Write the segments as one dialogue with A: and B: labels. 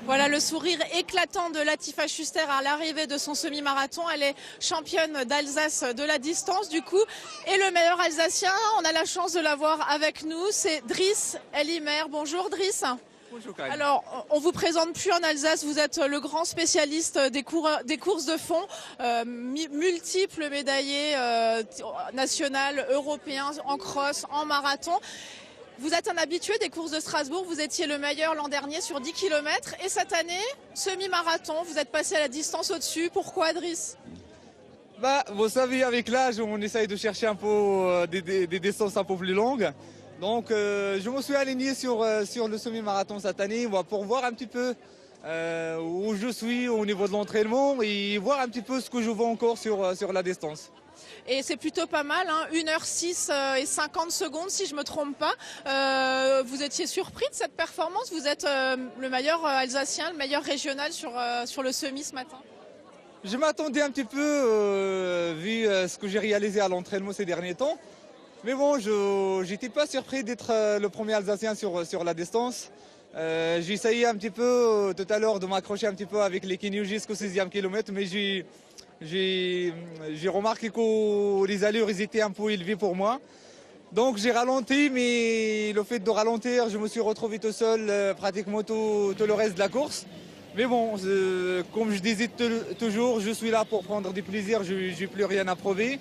A: Voilà le sourire éclatant de Latifa Schuster à l'arrivée de son semi-marathon. Elle est championne d'Alsace de la distance du coup. Et le meilleur Alsacien, on a la chance de l'avoir avec nous, c'est Driss Elimer. Bonjour Driss.
B: Bonjour Karine.
A: Alors, on vous présente plus en Alsace, vous êtes le grand spécialiste des courses de fond, multiples médaillés national, européen, en cross, en marathon. Vous êtes un habitué des courses de Strasbourg, vous étiez le meilleur l'an dernier sur 10 km et cette année, semi-marathon, vous êtes passé à la distance au-dessus. Pourquoi Driss ?
B: Vous savez, avec l'âge, on essaye de chercher un peu des distances un peu plus longues. Donc je me suis aligné sur le semi-marathon cette année pour voir un petit peu où je suis au niveau de l'entraînement et voir un petit peu ce que je vaux encore sur la distance.
A: Et c'est plutôt pas mal, hein, 1h06 et 50 secondes si je ne me trompe pas. Vous étiez surpris de cette performance? Vous êtes le meilleur Alsacien, le meilleur régional sur le semi ce matin?
B: Je m'attendais un petit peu vu ce que j'ai réalisé à l'entraînement ces derniers temps. Mais bon, je n'étais pas surpris d'être le premier Alsacien sur la distance. J'ai essayé un petit peu tout à l'heure de m'accrocher un petit peu avec les Kenyu jusqu'au 6e kilomètre, mais j'ai remarqué que les allures étaient un peu élevées pour moi. Donc j'ai ralenti, mais le fait de ralentir, je me suis retrouvé tout seul pratiquement tout le reste de la course. Mais bon, comme je disais toujours, je suis là pour prendre du plaisir, je n'ai plus rien à prouver.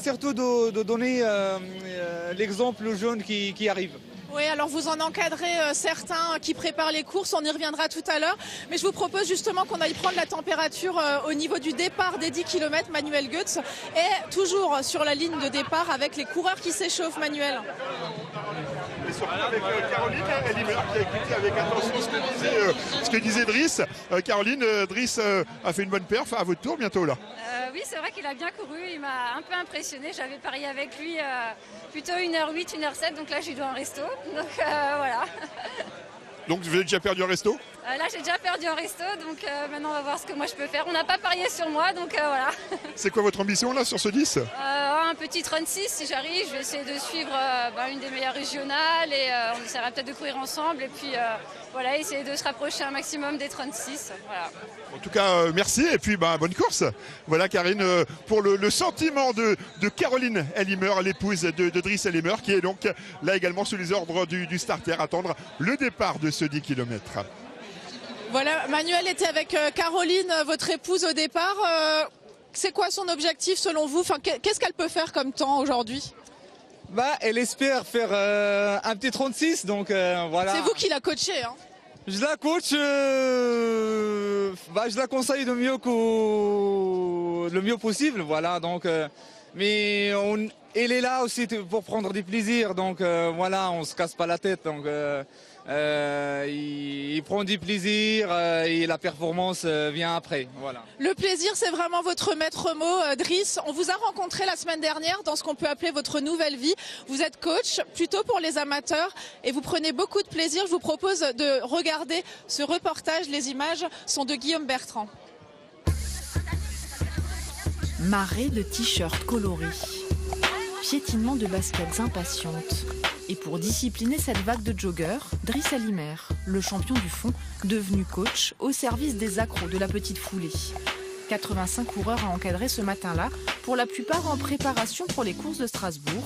B: Surtout de donner l'exemple aux jeunes qui arrivent.
A: Oui, alors vous en encadrez certains qui préparent les courses, on y reviendra tout à l'heure. Mais je vous propose justement qu'on aille prendre la température au niveau du départ des 10 km. Manuel Goetz est toujours sur la ligne de départ avec les coureurs qui s'échauffent. Manuel.
C: Et surtout avec Caroline Elimer qui a écouté avec attention ce que disait Driss. Caroline, Driss a fait une bonne perf à votre tour bientôt là.
D: Oui, c'est vrai qu'il a bien couru, il m'a un peu impressionné. J'avais parié avec lui plutôt 1h08, 1h07, donc là je lui dois un resto. Donc voilà.
C: Donc vous avez déjà perdu un resto?
D: Là j'ai déjà perdu un resto, donc maintenant on va voir ce que moi je peux faire. On n'a pas parié sur moi, donc voilà.
C: C'est quoi votre ambition là sur ce 10?
D: Un petit 36 si j'arrive, je vais essayer de suivre une des meilleures régionales et on essaiera peut-être de courir ensemble et puis voilà, essayer de se rapprocher un maximum des 36. Voilà.
C: En tout cas, merci et puis bonne course. Voilà Karine, pour le sentiment de Caroline Elimer, l'épouse de Driss Elimer, qui est donc là également sous les ordres du starter, attendre le départ de ce 10 km.
A: Voilà, Manuel était avec Caroline, votre épouse au départ. C'est quoi son objectif selon vous? Qu'est-ce qu'elle peut faire comme temps aujourd'hui?
B: Elle espère faire un petit 36, donc voilà.
A: C'est vous qui la coachez, hein?
B: Je la coach, je la conseille le mieux possible, voilà. Donc, mais elle est là aussi pour prendre du plaisir, donc voilà, on se casse pas la tête. Donc, il prend du plaisir et la performance vient après, voilà.
A: Le plaisir, c'est vraiment votre maître mot, Driss. On vous a rencontré la semaine dernière dans ce qu'on peut appeler votre nouvelle vie. Vous êtes coach, plutôt pour les amateurs, et vous prenez beaucoup de plaisir. Je vous propose de regarder ce reportage. Les images sont de Guillaume Bertrand.
E: Marée de t-shirts colorés, piétinement de baskets impatientes. Et pour discipliner cette vague de joggeurs, Driss Elimer, le champion du fond, devenu coach au service des accros de la petite foulée. 85 coureurs à encadrer ce matin-là, pour la plupart en préparation pour les courses de Strasbourg,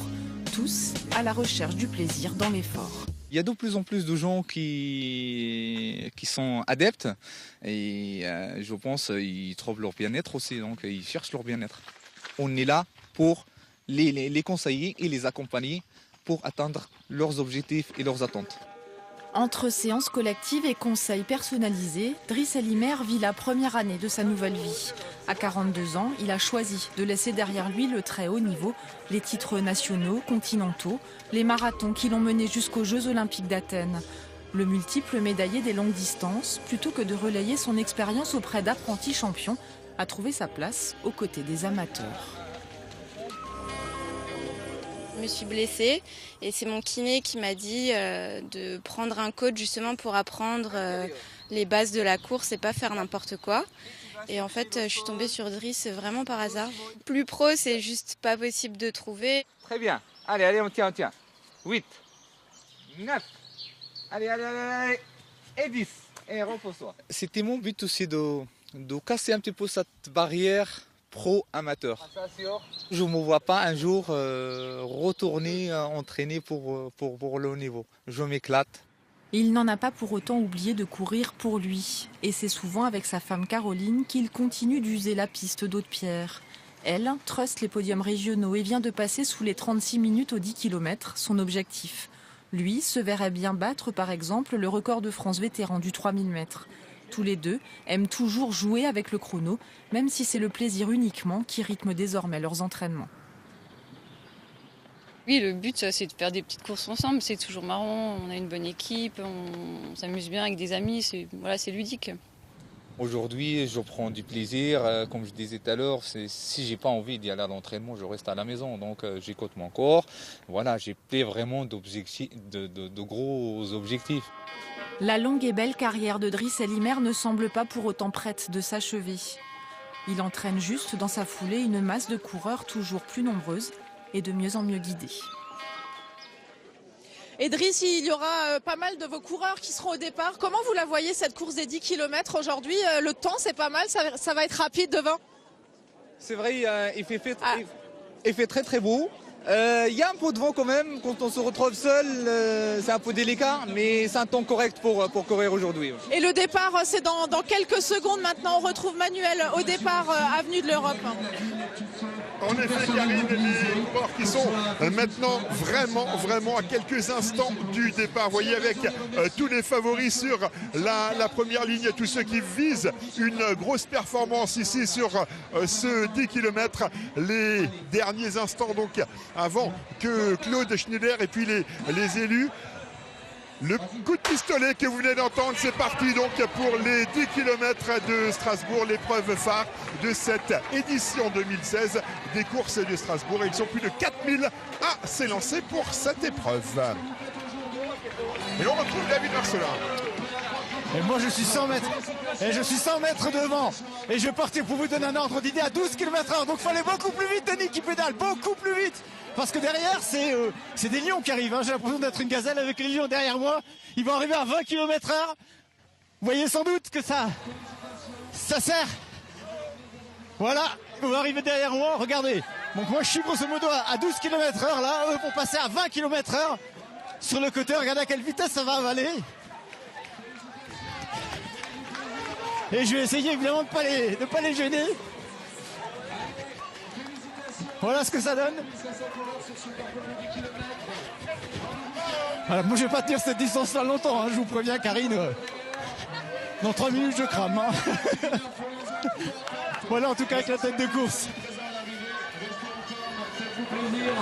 E: tous à la recherche du plaisir dans l'effort.
B: Il y a de plus en plus de gens qui sont adeptes et je pense qu'ils trouvent leur bien-être aussi, donc ils cherchent leur bien-être. On est là pour les conseiller et les accompagner pour atteindre leurs objectifs et leurs attentes.
E: Entre séances collectives et conseils personnalisés, Driss Elimer vit la première année de sa nouvelle vie. À 42 ans, il a choisi de laisser derrière lui le très haut niveau, les titres nationaux, continentaux, les marathons qui l'ont mené jusqu'aux Jeux Olympiques d'Athènes. Le multiple médaillé des longues distances, plutôt que de relayer son expérience auprès d'apprentis champions, a trouvé sa place aux côtés des amateurs.
F: Je me suis blessée et c'est mon kiné qui m'a dit de prendre un coach justement pour apprendre les bases de la course et pas faire n'importe quoi. Et en fait, je suis tombée sur Driss vraiment par hasard. Plus pro, c'est juste pas possible de trouver.
B: Très bien. Allez, on tient. 8, 9, allez, et 10. Et repose-toi. C'était mon but aussi de casser un petit peu cette barrière pro-amateur. Je ne me vois pas un jour retourner entraîner pour le haut niveau. Je m'éclate.
E: Il n'en a pas pour autant oublié de courir pour lui. Et c'est souvent avec sa femme Caroline qu'il continue d'user la piste d'Aude-Pierre. Elle truste les podiums régionaux et vient de passer sous les 36 minutes aux 10 km, son objectif. Lui se verrait bien battre par exemple le record de France vétéran du 3000 mètres. Tous les deux aiment toujours jouer avec le chrono, même si c'est le plaisir uniquement qui rythme désormais leurs entraînements.
D: Oui, le but, c'est de faire des petites courses ensemble. C'est toujours marrant, on a une bonne équipe, on s'amuse bien avec des amis, c'est ludique.
B: Aujourd'hui, je prends du plaisir. Comme je disais tout à l'heure, si j'ai pas envie d'y aller à l'entraînement, je reste à la maison. Donc, j'écoute mon corps. Voilà, j'ai plein vraiment de gros objectifs.
E: La longue et belle carrière de Driss Elimer ne semble pas pour autant prête de s'achever. Il entraîne juste dans sa foulée une masse de coureurs toujours plus nombreuses et de mieux en mieux guidés.
A: Et Driss, il y aura pas mal de vos coureurs qui seront au départ. Comment vous la voyez cette course des 10 km aujourd'hui? Le temps, c'est pas mal, ça va être rapide devant?
B: C'est vrai, il fait très très beau. Il y a un peu de vent quand même, quand on se retrouve seul, c'est un peu délicat, mais c'est un temps correct pour courir aujourd'hui.
A: Et le départ, c'est dans quelques secondes maintenant, on retrouve Manuel au départ, avenue de l'Europe.
C: En effet, Karine, les coureurs qui sont maintenant vraiment à quelques instants du départ. Vous voyez avec tous les favoris sur la première ligne, tous ceux qui visent une grosse performance ici sur ce 10 km. Les derniers instants donc avant que Claude Schneider et puis les élus. Le coup de pistolet que vous venez d'entendre, c'est parti donc pour les 10 km de Strasbourg, l'épreuve phare de cette édition 2016 des courses de Strasbourg. Et ils sont plus de 4000 à s'élancer pour cette épreuve. Et on retrouve David Marcelin.
G: Et moi je suis 100 mètres. Et je suis 100 mètres devant. Et je partais pour vous donner un ordre d'idée à 12 km/h. Donc il fallait beaucoup plus vite, Denis, qui pédale, beaucoup plus vite. Parce que derrière, c'est des lions qui arrivent. Hein. J'ai l'impression d'être une gazelle avec les lions derrière moi. Ils vont arriver à 20 km/h. Vous voyez sans doute que ça sert. Voilà, ils vont arriver derrière moi. Regardez. Donc moi je suis grosso modo à 12 km/h. Là, eux vont passer à 20 km/h. Sur le côté, regardez à quelle vitesse ça va avaler. Et je vais essayer évidemment de ne pas les gêner. Voilà ce que ça donne. Alors, moi je vais pas tenir cette distance là longtemps, hein, je vous préviens Karine. Dans 3 minutes je crame. Hein. Voilà en tout cas avec la tête de course.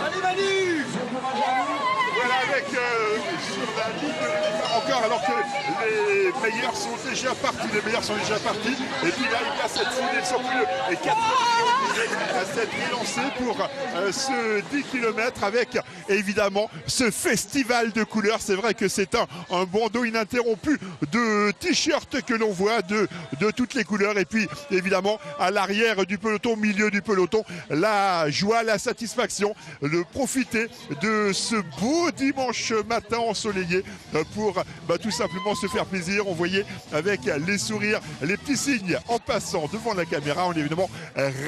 G: Allez Manu!
C: Voilà avec sur la ligne encore alors que les meilleurs sont déjà partis. Et puis là il y a cette foulée, ils sont plus de 4 à s'être lancés pour ce 10 km avec évidemment ce festival de couleurs. C'est vrai que c'est un bandeau ininterrompu de t-shirts que l'on voit de toutes les couleurs. Et puis évidemment à l'arrière du peloton, au milieu du peloton, la joie, la satisfaction de profiter de ce beau dimanche matin ensoleillé pour tout simplement se faire plaisir. On voyait avec les sourires, les petits signes en passant devant la caméra. On est évidemment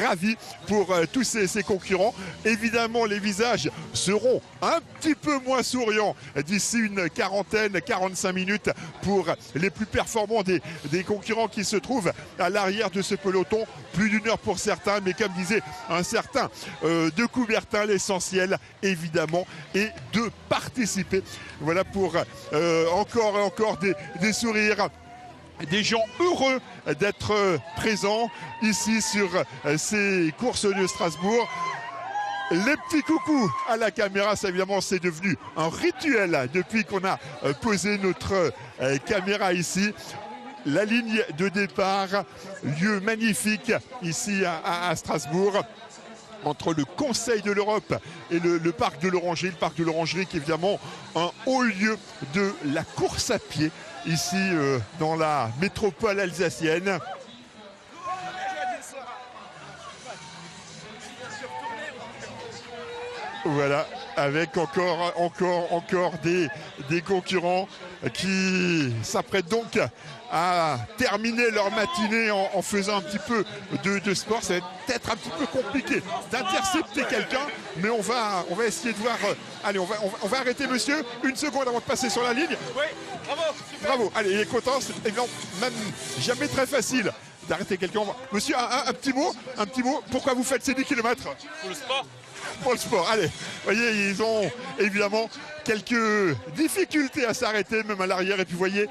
C: ravis pour tous ces concurrents. Évidemment, les visages seront un petit peu moins souriants d'ici une 45 minutes pour les plus performants des concurrents qui se trouvent à l'arrière de ce peloton. Plus d'une heure pour certains, mais comme disait un certain de Coubertin, l'essentiel évidemment est de participer. Voilà pour encore et encore des sourires, des gens heureux d'être présents ici sur ces courses de Strasbourg. Les petits coucous à la caméra, ça évidemment c'est devenu un rituel depuis qu'on a posé notre caméra ici. La ligne de départ, lieu magnifique ici à Strasbourg, entre le Conseil de l'Europe et le parc de l'Orangerie. Le parc de l'Orangerie qui est évidemment un haut lieu de la course à pied ici dans la métropole alsacienne. Voilà. avec encore des concurrents qui s'apprêtent donc à terminer leur matinée en faisant un petit peu de sport. Ça va être un petit peu compliqué d'intercepter quelqu'un, mais on va essayer de voir. Allez, on va arrêter monsieur, une seconde avant de passer sur la ligne.
H: Oui, bravo.
C: Bravo, allez, il est content, c'est évidemment même jamais très facile d'arrêter quelqu'un. Monsieur, un petit mot, pourquoi vous faites ces 10 km?
H: Pour le sport.
C: Pour le sport, allez, vous voyez, ils ont évidemment quelques difficultés à s'arrêter, même à l'arrière. Et puis vous voyez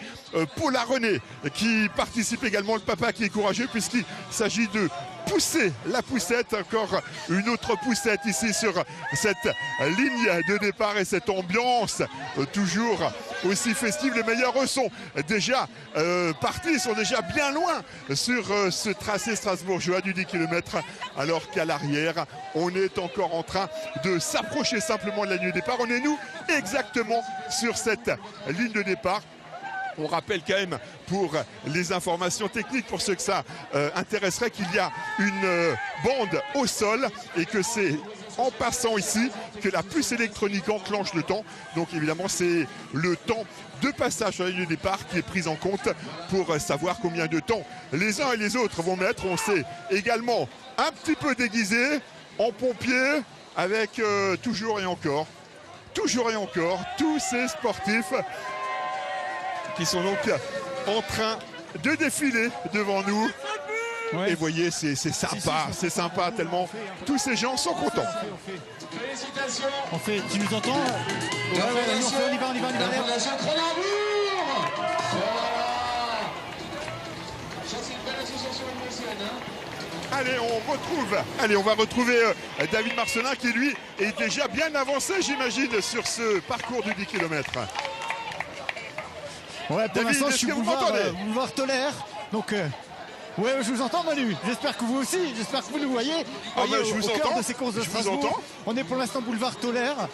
C: Paula René qui participe également, le papa qui est courageux puisqu'il s'agit de pousser la poussette, encore une autre poussette ici sur cette ligne de départ et cette ambiance toujours aussi festive. Les meilleurs sont déjà partis, sont déjà bien loin sur ce tracé strasbourgeois du 10 km, alors qu'à l'arrière on est encore en train de s'approcher simplement de la ligne de départ. On est nous exactement sur cette ligne de départ. On rappelle quand même pour les informations techniques, pour ceux que ça intéresserait, qu'il y a une bande au sol et que c'est en passant ici que la puce électronique enclenche le temps. Donc évidemment c'est le temps de passage sur la ligne de départ qui est pris en compte pour savoir combien de temps les uns et les autres vont mettre. On s'est également un petit peu déguisé en pompier avec toujours et encore tous ces sportifs qui sont donc en train de défiler devant nous. Ouais. Et vous voyez, c'est sympa, tellement tous ces gens sont contents.
G: On fait, tu nous entends? On y va.
C: Allez, on va retrouver David Marcelin qui lui est déjà bien avancé, j'imagine, sur ce parcours du 10 km.
G: Ouais, pour l'instant, je suis boulevard Tolaire. Donc, ouais, je vous entends, Manu. J'espère que vous aussi. J'espère que vous nous voyez.
C: Je vous entends.
G: De ces courses de Strasbourg. On est pour l'instant boulevard Tolaire.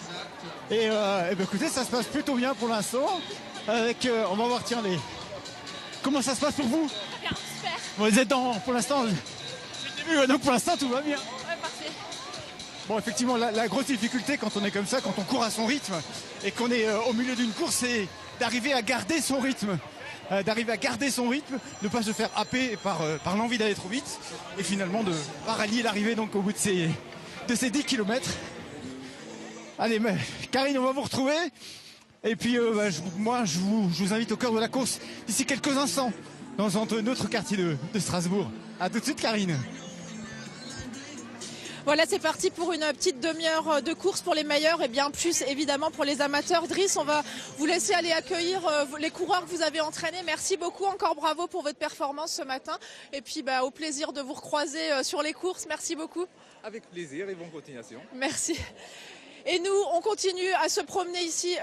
G: Et écoutez, ça se passe plutôt bien pour l'instant. Avec, on va voir, tiens, comment ça se passe pour vous?
D: Bien, super.
G: Vous êtes pour l'instant, donc pour l'instant, tout va bien.
D: Ouais, parfait.
G: Bon, effectivement, la grosse difficulté quand on est comme ça, quand on court à son rythme et qu'on est au milieu d'une course, c'est d'arriver à garder son rythme. Ne pas se faire happer par l'envie d'aller trop vite et finalement de pas rallier l'arrivée donc au bout de ces 10 km. Allez, Karine, on va vous retrouver. Et puis je vous invite au cœur de la course d'ici quelques instants dans un autre quartier de Strasbourg. A tout de suite, Karine.
A: Voilà, c'est parti pour une petite demi-heure de course pour les meilleurs et bien plus évidemment pour les amateurs. Driss, on va vous laisser aller accueillir les coureurs que vous avez entraînés. Merci beaucoup, encore bravo pour votre performance ce matin. Et puis au plaisir de vous recroiser sur les courses. Merci beaucoup.
B: Avec plaisir et bonne continuation.
A: Merci. Et nous, on continue à se promener ici